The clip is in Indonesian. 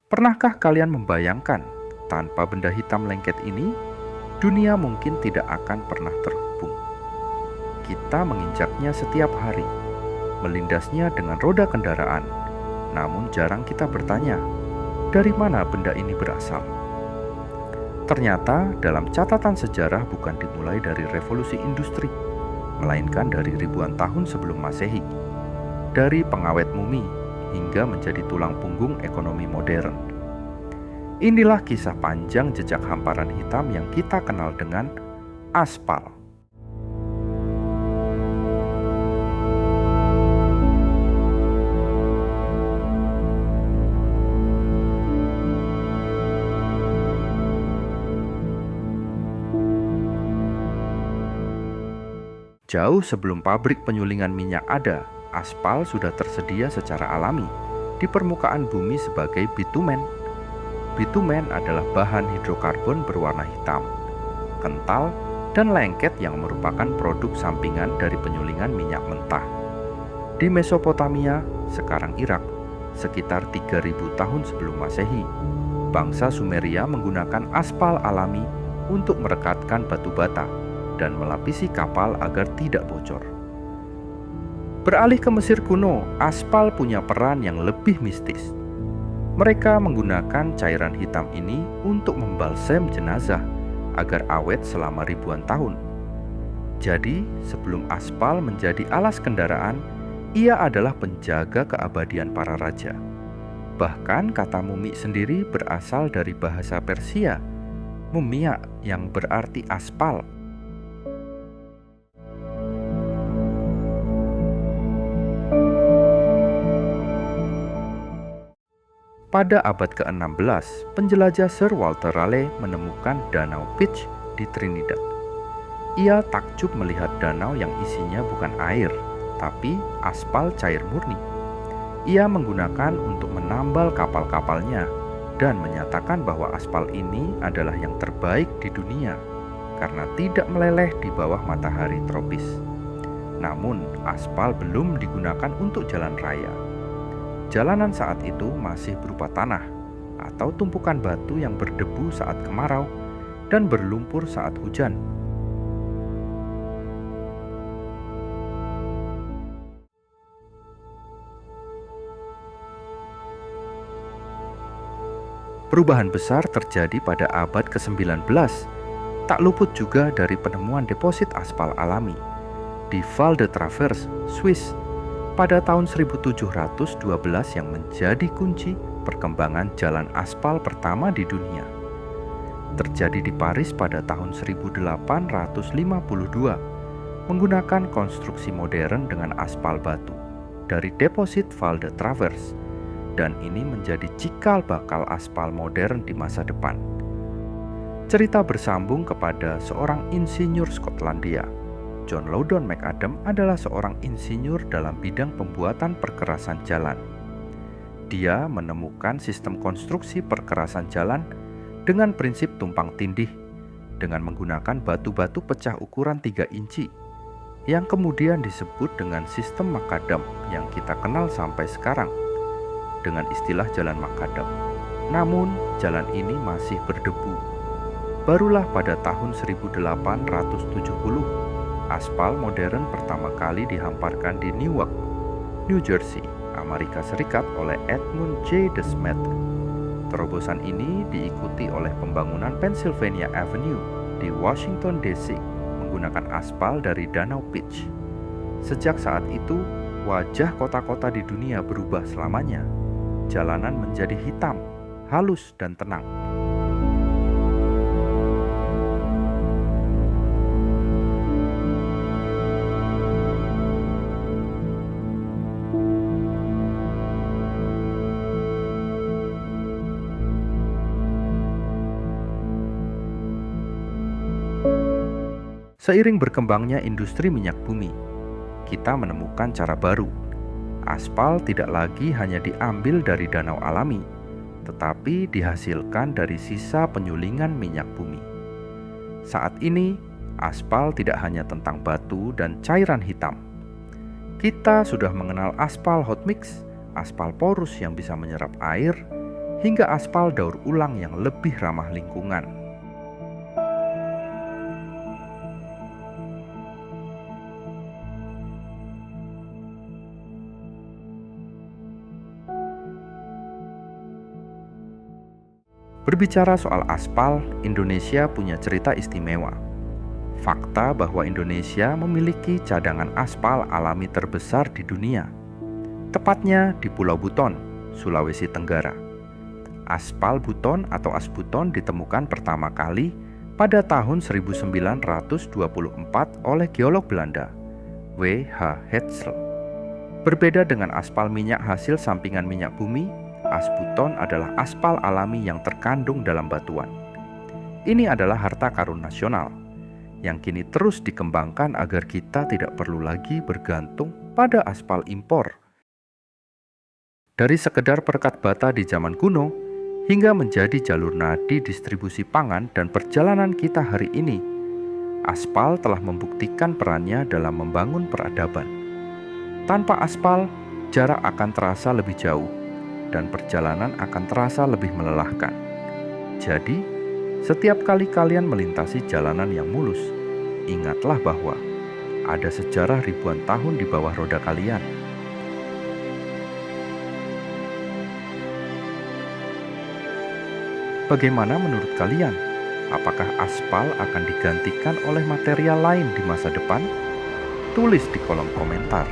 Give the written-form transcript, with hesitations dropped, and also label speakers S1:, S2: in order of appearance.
S1: Pernahkah kalian membayangkan, tanpa benda hitam lengket ini, dunia mungkin tidak akan pernah terhubung. Kita menginjaknya setiap hari, melindasnya dengan roda kendaraan, namun jarang kita bertanya, dari mana benda ini berasal? Ternyata dalam catatan sejarah bukan dimulai dari revolusi industri, melainkan dari ribuan tahun sebelum Masehi, dari pengawet mumi hingga menjadi tulang punggung ekonomi modern. Inilah kisah panjang jejak hamparan hitam yang kita kenal dengan aspal. Jauh sebelum pabrik penyulingan minyak ada, aspal sudah tersedia secara alami di permukaan bumi sebagai bitumen. Bitumen adalah bahan hidrokarbon berwarna hitam, kental, dan lengket yang merupakan produk sampingan dari penyulingan minyak mentah. Di Mesopotamia, sekarang Irak, sekitar 3000 tahun sebelum Masehi, bangsa Sumeria menggunakan aspal alami untuk merekatkan batu bata dan melapisi kapal agar tidak bocor. Beralih ke Mesir kuno, aspal punya peran yang lebih mistis. Mereka menggunakan cairan hitam ini untuk membalsem jenazah agar awet selama ribuan tahun. Jadi, sebelum aspal menjadi alas kendaraan, ia adalah penjaga keabadian para raja. Bahkan kata mumi sendiri berasal dari bahasa Persia, mumia, yang berarti aspal. Pada abad ke-16, penjelajah Sir Walter Raleigh menemukan Danau Peach di Trinidad. Ia takjub melihat danau yang isinya bukan air, tapi aspal cair murni. Ia menggunakan untuk menambal kapal-kapalnya dan menyatakan bahwa aspal ini adalah yang terbaik di dunia karena tidak meleleh di bawah matahari tropis. Namun, aspal belum digunakan untuk jalan raya. Jalanan saat itu masih berupa tanah atau tumpukan batu yang berdebu saat kemarau dan berlumpur saat hujan. Perubahan besar terjadi pada abad ke-19, tak luput juga dari penemuan deposit aspal alami di Val de Travers, Swiss, pada tahun 1712 yang menjadi kunci perkembangan jalan aspal pertama di dunia. Terjadi di Paris pada tahun 1852 menggunakan konstruksi modern dengan aspal batu dari deposit Val de Travers, dan ini menjadi cikal bakal aspal modern di masa depan. Cerita bersambung kepada seorang insinyur Skotlandia. John Loudon McAdam adalah seorang insinyur dalam bidang pembuatan perkerasan jalan. Dia menemukan sistem konstruksi perkerasan jalan dengan prinsip tumpang tindih dengan menggunakan batu-batu pecah ukuran 3 inci yang kemudian disebut dengan sistem makadam yang kita kenal sampai sekarang dengan istilah jalan makadam. Namun, jalan ini masih berdebu. Barulah pada tahun 1870 aspal modern pertama kali dihamparkan di Newark, New Jersey, Amerika Serikat oleh Edmund J. De Smet. Terobosan ini diikuti oleh pembangunan Pennsylvania Avenue di Washington DC menggunakan aspal dari Danau Peach. Sejak saat itu, wajah kota-kota di dunia berubah selamanya. Jalanan menjadi hitam, halus, dan tenang. Seiring berkembangnya industri minyak bumi, kita menemukan cara baru. Aspal tidak lagi hanya diambil dari danau alami, tetapi dihasilkan dari sisa penyulingan minyak bumi. Saat ini, aspal tidak hanya tentang batu dan cairan hitam. Kita sudah mengenal aspal hot mix, aspal porus yang bisa menyerap air, hingga aspal daur ulang yang lebih ramah lingkungan. Berbicara soal aspal, Indonesia punya cerita istimewa. Fakta bahwa Indonesia memiliki cadangan aspal alami terbesar di dunia, tepatnya di Pulau Buton, Sulawesi Tenggara. Aspal Buton atau asbuton ditemukan pertama kali pada tahun 1924 oleh geolog Belanda, W.H. Hetzel. Berbeda dengan aspal minyak hasil sampingan minyak bumi, asbuton adalah aspal alami yang terkandung dalam batuan. Ini adalah harta karun nasional yang kini terus dikembangkan agar kita tidak perlu lagi bergantung pada aspal impor. Dari sekedar perekat bata di zaman kuno hingga menjadi jalur nadi distribusi pangan dan perjalanan kita hari ini, aspal telah membuktikan perannya dalam membangun peradaban. Tanpa aspal, jarak akan terasa lebih jauh dan perjalanan akan terasa lebih melelahkan. Jadi, setiap kali kalian melintasi jalanan yang mulus, ingatlah bahwa ada sejarah ribuan tahun di bawah roda kalian. Bagaimana menurut kalian? Apakah aspal akan digantikan oleh material lain di masa depan? Tulis di kolom komentar.